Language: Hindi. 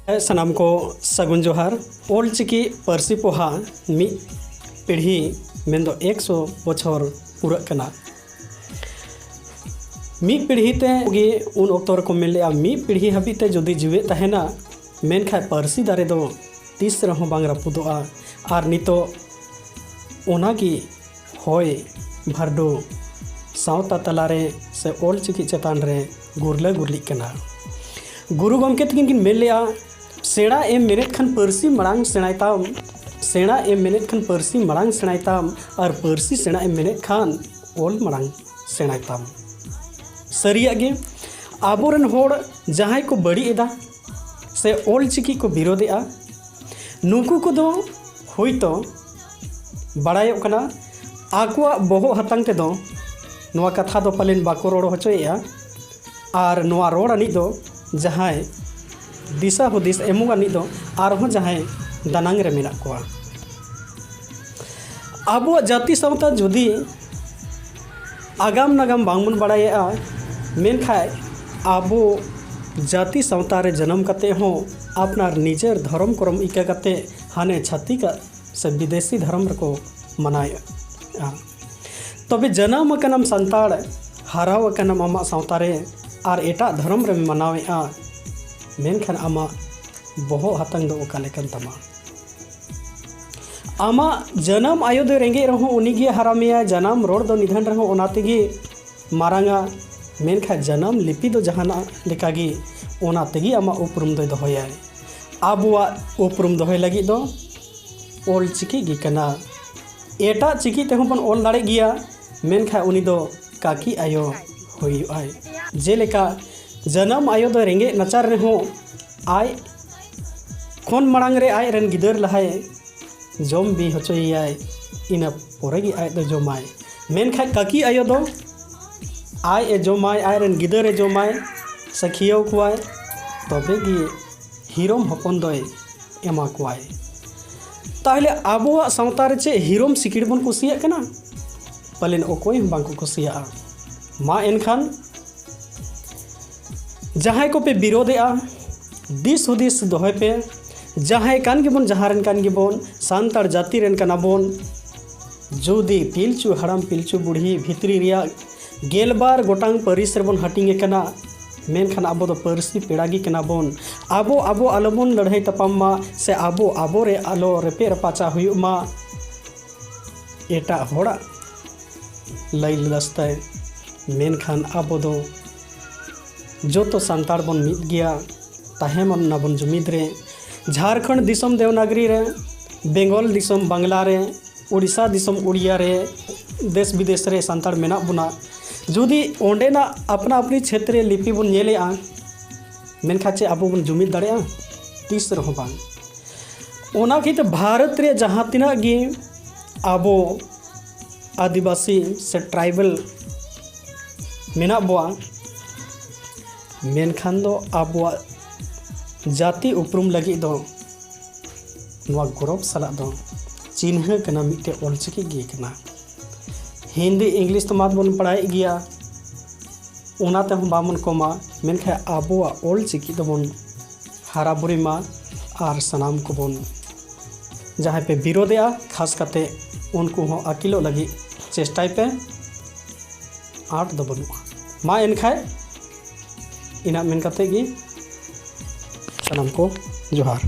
सानाम को सगुन जोहार ओलचिकी पारसी पोहा मी पीढ़ी मेन 100 बछर पूरक कना मी पीढ़ी ते उन ऑक्टो को मेन लिया मी पीढ़ी हाबिते जुदी जीवे तहेना मेनखा पारसी दारे दो तीस रहो बांग रापुदोआ आर नितो ओनागी होय भारडो सावता तलारे से ओलचिकी चेतान रे गुरला गुरली कना गुरु गमके तकिन किन मेन लिया सेड़ा एम मेनेत खान पारसी मरांग सेणायताम सेड़ा एम मेनेत खान पारसी मरांग सेणायताम और पारसी सेड़ा एम मेनेत खान ओल मरांग सेणायताम सरिया गे आबोरन होड़ जहां को बड़ी एदा से ओलचिकी को विरोधेआ नुकु को दो होइतो बड़ायोग कना आकुआ बोहो हतंग ते दो नोआ कथा दो पलेन बाको रोड़ होचोएआ और नोआ रोड़ अनी दो जहां दिशा हुदिस एमोग अनी दो आरहों जहां दानांग रे मेना कोआ आबो जाति सावता जुदी आगाम नागाम बांगबन बड़ाया मेनखाय आबो जाति सावता रे जन्म कते हो अपनार निजेर धर्म करम इका कते हाने छातिक से विदेशी धर्म को मनाया तबे जन्म कनम संताड़ हराव कनम आमा सावता रे और एटा धर्म रे मनावेआ मेनखान आमा बोहो हतंग दो ओका लेकन तमा आमा जन्म आयो दो रेंगे रहो उनिगे हरामिया जन्म रोड दो निधन रहो ओनातेगी मारांगा मेनखा जन्म लिपि दो जहाना लेकागी ओनातेगी आमा उपरुम दो दोहया आबुआ उपरुम दोहय लगी दो ओल चिकी गी कना एटा चिकी तेहो बन ओल दाड़े गिया मेनखा उनी दो काकी आयो होय जेलेका जन्म आयो दो रेंगे नाचार रे हो आय खन मांग रे आय रेन गिदर लहाय जम भी होचोयाय इना पोरेगी आय दो जमाय मेनखा काकी आयो दो आय ए जमाय आय रेन गिदर ए जमाय सखियो कुआय तबेगी हिरोम हपन दोय एमा कुआय ताहले आबोआ सावता रे चे हिरोम सिकिड़ बन कुसिया कना पलेन ओकोय बांको कुसिया मा एनखान जहां को पे विरोधेआ दिस हुदिस दोहे पे जहां कान गिबन जहारन कान गिबन सांतार जाति रेन काना बोन जुदी पिलचु हड़ाम पिलचु बुढ़ी भितरी रिया गेलबार गोटांग परिस रेबन हटिंगे कना मेनखान आबो दो पारसी पेड़ागी कना बोन आबो आबो आलोबन लड़ाई तपाम मा से आबो आबो रे आलो रेपे रपाचा हुयु मा एटा होड़ा लई लस्ताय मेनखान आबो दो जो तो सांताड़ बन मिद गया ताहेमन नाबन जुमिद रे झारखंड दिसम देवनागरी रे बेंगल दिसम बांग्ला रे उड़ीसा दिसम उड़िया रे देश विदेश रे सांताड़ मेना बुना जुदी ओंडेना अपना अपनी क्षेत्र लिपि बन नेलेआ मेनखाचे आबो बन जुमिद दाड़ेआ तीस रहो बांग ओना खिते भारत रे जहां तिना गी आबो आदिवासी से ट्राइबल मेना बोआ मेनखान दो आबुआ जाति उपरुम लगी दो नवा गौरव सला दो चिन्ह कना मिटे ओलचिकी गे कना हिंदी इंग्लिश तो मात बन पढ़ाई गया ओनाते हम बामन कोमा मेनखा आबुआ ओलचिकी दो बन हारा बुरी मा आर सनाम को बन जहाँ पे विरोधेआ खास करते उनको हो अकिलो लगी चेष्टाई पे आठ दो बनुआ मा एनखाय इना मेन कते गी सनाम को जोहार।